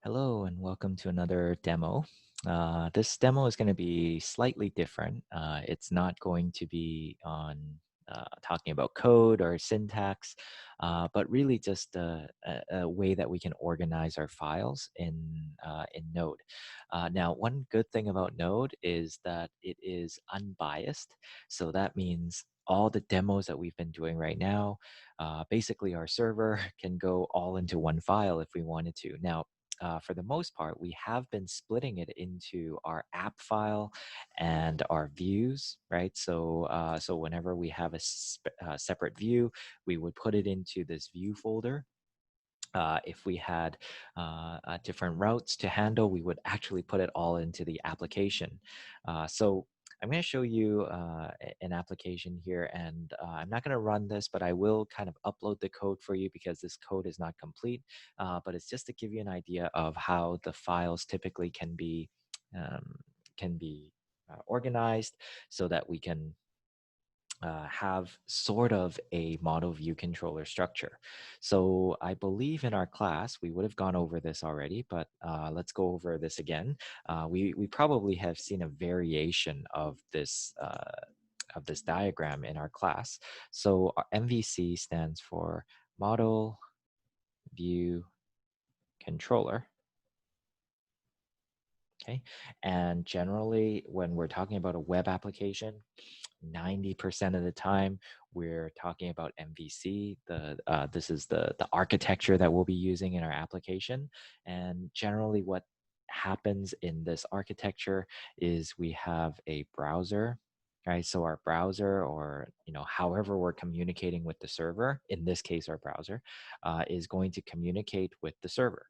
Hello and welcome to another demo. This demo is going to be slightly different. It's not going to be on talking about code or syntax, but really just a way that we can organize our files in Node. Now, one good thing about Node is that it is unbiased. So that means all the demos that we've been doing right now, basically our server can go all into one file if we wanted to. Now, for the most part, we have been splitting it into our app file and our views, right? So whenever we have a separate view, we would put it into this view folder. If we had different routes to handle, we would actually put it all into the application. So I'm going to show you an application here, and I'm not going to run this, but I will kind of upload the code for you because this code is not complete. But it's just to give you an idea of how the files typically um, can be organized so that we can have sort of a model view controller structure. So I believe in our class, we would have gone over this already, but let's go over this again. We probably have seen a variation of this diagram in our class. So our MVC stands for Model View Controller. Okay. And generally, when we're talking about a web application, 90% of the time, we're talking about MVC. This is the architecture that we'll be using in our application. And generally, what happens in this architecture is we have a browser, right? So our browser, or however we're communicating with the server, in this case, our browser, is going to communicate with the server.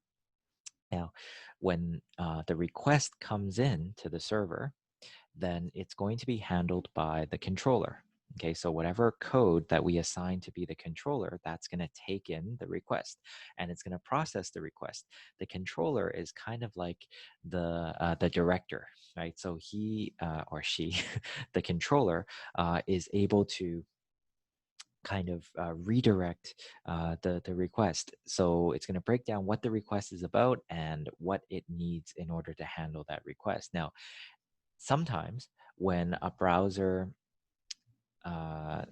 Now, when the request comes in to the server, then it's going to be handled by the controller. Okay, so whatever code that we assign to be the controller, that's going to take in the request and it's going to process the request. The controller is kind of like the director, right? So he or she, the controller, is able to kind of redirect the request. So it's going to break down what the request is about and what it needs in order to handle that request. Now, sometimes when a browser uh,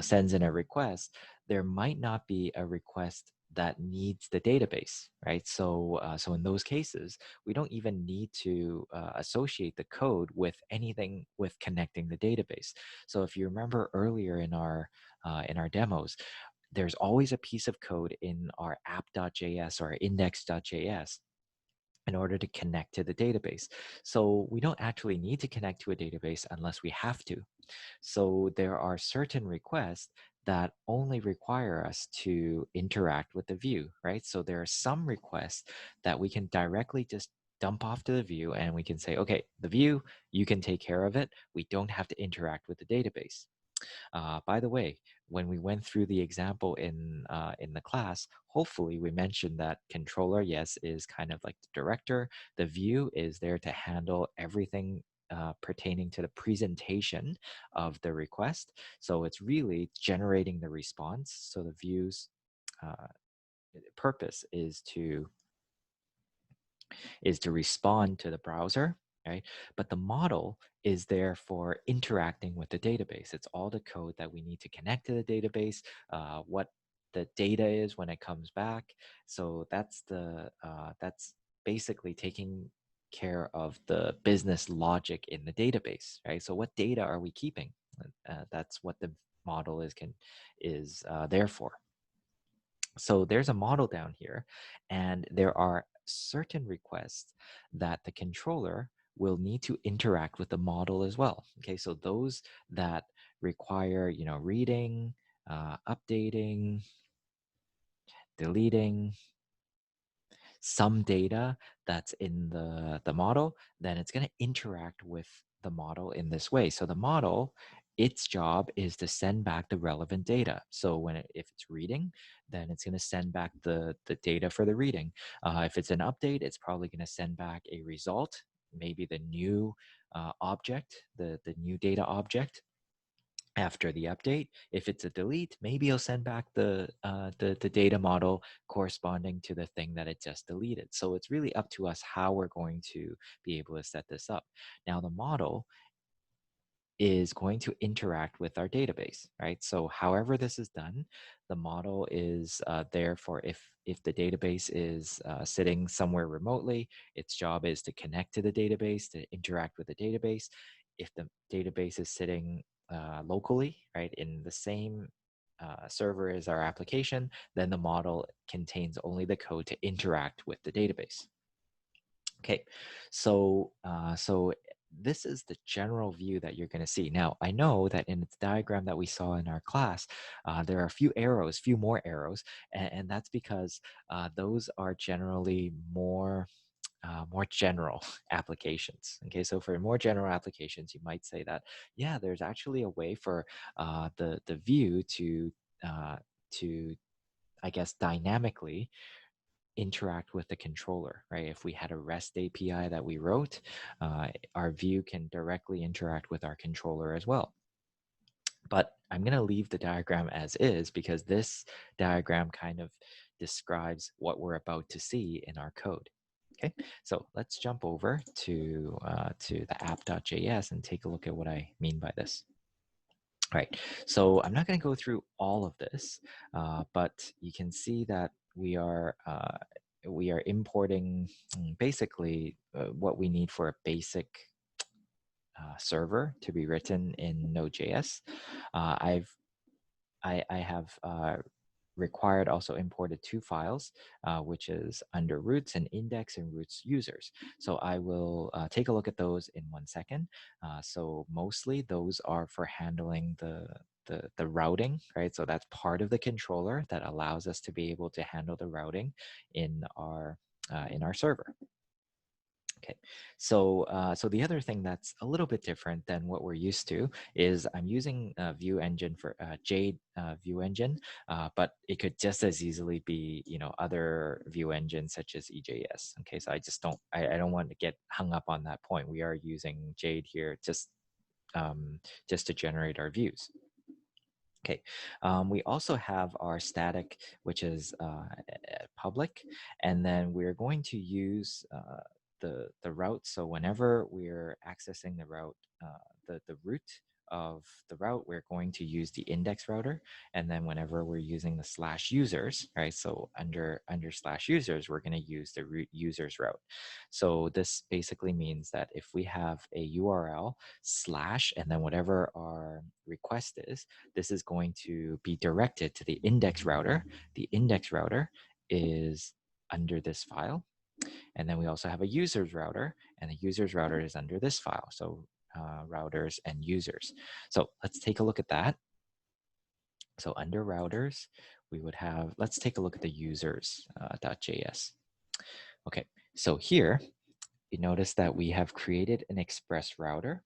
sends in a request, there might not be a request that needs the database, right? So in those cases, we don't even need to associate the code with anything with connecting the database. So if you remember earlier in our demos, there's always a piece of code in our app.js or index.js in order to connect to the database. So we don't actually need to connect to a database unless we have to. So there are certain requests that only require us to interact with the view, right? So there are some requests that we can directly just dump off to the view and we can say, okay, the view, you can take care of it. We don't have to interact with the database. By the way, when we went through the example in the class, hopefully we mentioned that controller, yes, is kind of like the director. The view is there to handle everything pertaining to the presentation of the request. So it's really generating the response. So the view's uh, purpose is to respond to the browser, right? But the model is there for interacting with the database. It's all the code that we need to connect to the database, what the data is when it comes back. So that's basically taking care of the business logic in the database, right? So what data are we keeping? That's what the model is there for. So there's a model down here, and there are certain requests that the controller will need to interact with the model as well. Okay, so those that require, reading, updating, deleting some data that's in the model, then it's going to interact with the model in this way. So the model, its job is to send back the relevant data. So if it's reading, then it's going to send back the data for the reading. If it's an update, it's probably going to send back a result, maybe the new object, the new data object. after the update. If it's a delete, maybe it'll send back the data model corresponding to the thing that it just deleted. So it's really up to us how we're going to be able to set this up. Now the model is going to interact with our database, right? So however this is done, the model is there for if the database is sitting somewhere remotely, its job is to connect to the database, to interact with the database. If the database is sitting locally, right, in the same server as our application, then the model contains only the code to interact with the database. Okay, so this is the general view that you're going to see. Now, I know that in the diagram that we saw in our class, there are a few arrows, few more arrows, and that's because those are generally more general applications. Okay, so for more general applications, you might say that, yeah, there's actually a way for the view uh, to, I guess, dynamically interact with the controller, right? If we had a REST API that we wrote, our view can directly interact with our controller as well. But I'm going to leave the diagram as is because this diagram kind of describes what we're about to see in our code. Okay, so let's jump over to the app.js and take a look at what I mean by this. All right, so I'm not going to go through all of this, but you can see that we are importing basically what we need for a basic server to be written in Node.js. I have required also imported two files, which is under roots and index and roots users. So I will take a look at those in 1 second. So mostly those are for handling the routing, right? So that's part of the controller that allows us to be able to handle the routing in our server. Okay, so so the other thing that's a little bit different than what we're used to is I'm using View Engine for Jade View Engine, but it could just as easily be other view engines such as EJS. Okay, so I don't want to get hung up on that point. We are using Jade here just to generate our views. Okay, we also have our static, which is public, and then we're going to use the route. So whenever we're accessing the route, the root of the route, we're going to use the index router, and then whenever we're using the slash users, right? So under slash users, we're going to use the root users route. So this basically means that if we have a URL slash and then whatever our request is, this is going to be directed to the index router. The index router is under this file. And then we also have a users router, and the users router is under this file. So routers and users. So let's take a look at that. So under routers, we would have, let's take a look at the users.js. Okay, so here, you notice that we have created an express router,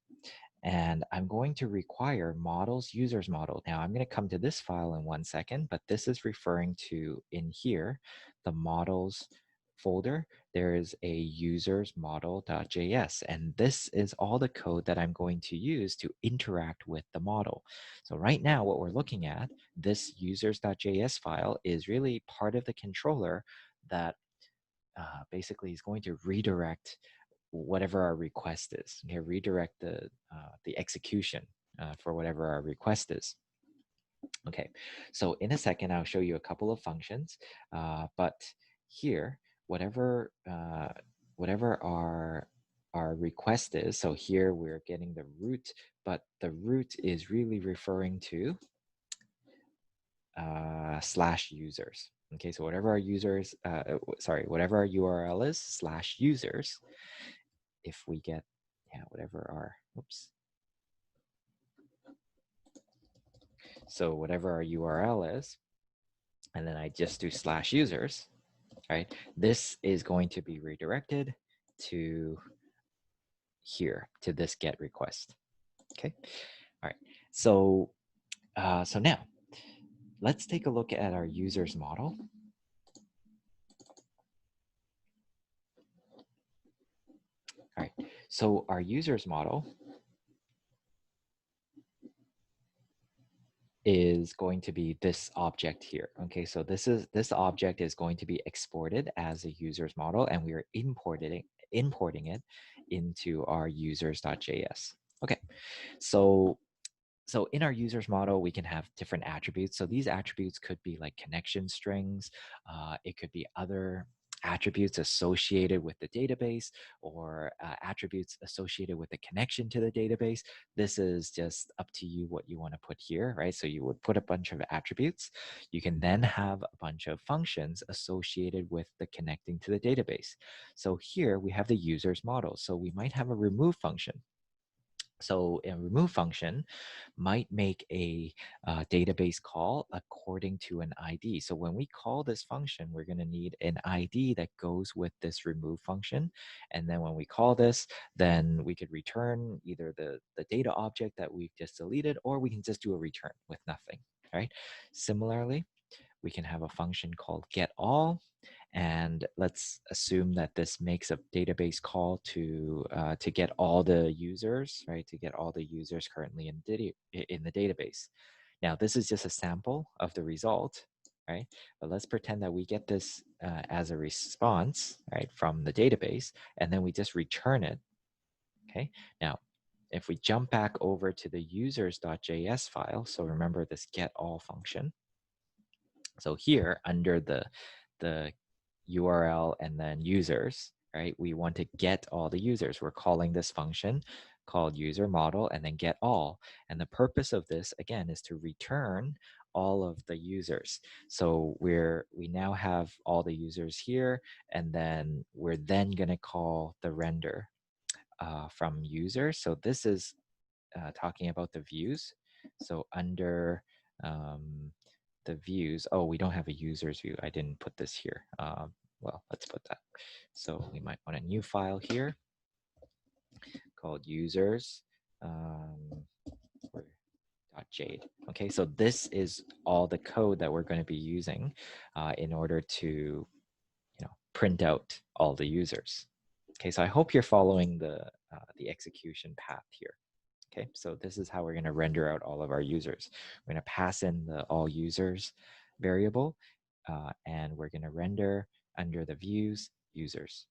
and I'm going to require models users model. Now I'm going to come to this file in 1 second, but this is referring to in here, the models folder, there is a users model.js, and this is all the code that I'm going to use to interact with the model. So right now what we're looking at, this users.js file is really part of the controller that basically is going to redirect whatever our request is. Okay, redirect the execution for whatever our request is. Okay, so in a second I'll show you a couple of functions, but here whatever whatever our request is. So here we're getting the root, but the root is really referring to slash users. Okay, so whatever our users, whatever our URL is slash users. If we get, yeah, whatever our, oops. So whatever our URL is, and then I just do slash users, right? This is going to be redirected to here, to this get request. Okay, all right. So, so now let's take a look at our users model. All right, so our users model is going to be this object here. Okay, so this object is going to be exported as a user's model, and we are importing it into our users.js. Okay, so in our users model, we can have different attributes. So these attributes could be like connection strings. It could be other attributes associated with the database, or attributes associated with the connection to the database. This is just up to you what you want to put here, right? So you would put a bunch of attributes. You can then have a bunch of functions associated with the connecting to the database. So here we have the users model. So we might have a remove function. So a remove function might make a database call according to an ID. So when we call this function, we're going to need an ID that goes with this remove function. And then when we call this, then we could return either the data object that we've just deleted, or we can just do a return with nothing, right? Similarly, we can have a function called getAll, and let's assume that this makes a database call to get all the users, right? To get all the users currently in the database. Now, this is just a sample of the result, right? But let's pretend that we get this as a response, right, from the database, and then we just return it. Okay. Now, if we jump back over to the users.js file, so remember this getAll function. So here under the URL and then users, right? We want to get all the users. We're calling this function called user model and then get all. And the purpose of this, again, is to return all of the users. So we now have all the users here, and then we're then going to call the render from user. So this is talking about the views. So under the views, oh, we don't have a user's view. I didn't put this here. Well, let's put that. So we might want a new file here called users. Jade. Okay, so this is all the code that we're going to be using in order to, print out all the users. Okay, so I hope you're following the execution path here. Okay, so this is how we're going to render out all of our users. We're going to pass in the all users variable, and we're going to render under the views users.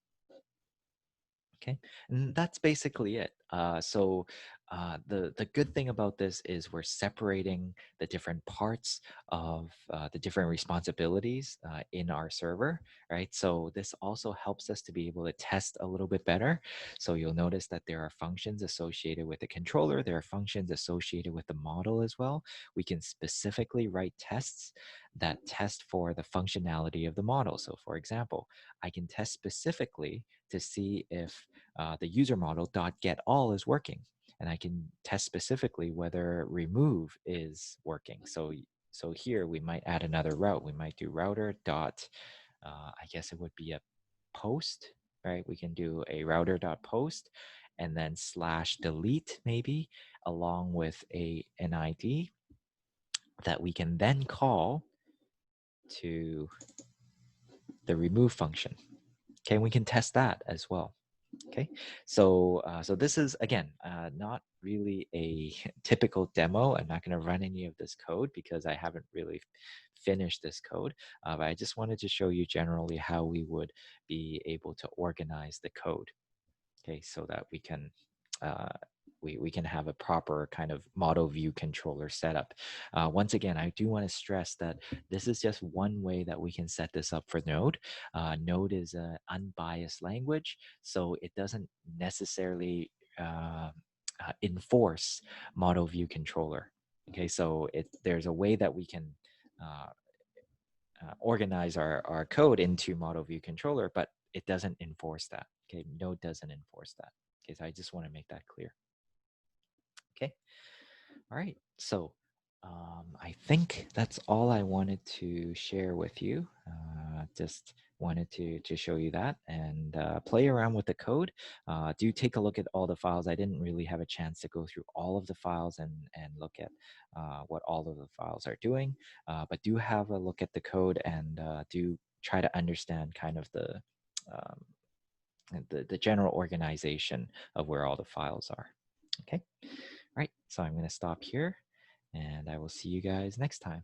Okay, and that's basically it. The good thing about this is we're separating the different parts of the different responsibilities in our server, right? So this also helps us to be able to test a little bit better. So you'll notice that there are functions associated with the controller. There are functions associated with the model as well. We can specifically write tests that test for the functionality of the model. So for example, I can test specifically to see if the user model .get all is working, and I can test specifically whether remove is working. So here we might add another route. We might do router dot. I guess it would be a post, right? We can do a router dot post, and then slash delete maybe along with an ID that we can then call to the remove function. Okay, we can test that as well. Okay, so this is, again, not really a typical demo. I'm not going to run any of this code because I haven't really finished this code, but I just wanted to show you generally how we would be able to organize the code. Okay, so that we can we can have a proper kind of model view controller setup. Once again, I do want to stress that this is just one way that we can set this up for Node. Node is an unbiased language, so it doesn't necessarily enforce model view controller. Okay, so there's a way that we can organize our code into model view controller, but it doesn't enforce that. Okay, Node doesn't enforce that. Okay, so I just want to make that clear. Okay. All right. So I think that's all I wanted to share with you. Just wanted to show you that and play around with the code. Do take a look at all the files. I didn't really have a chance to go through all of the files and look at what all of the files are doing, but do have a look at the code and do try to understand kind of um, the general organization of where all the files are. Okay. All right, so I'm going to stop here And I will see you guys next time.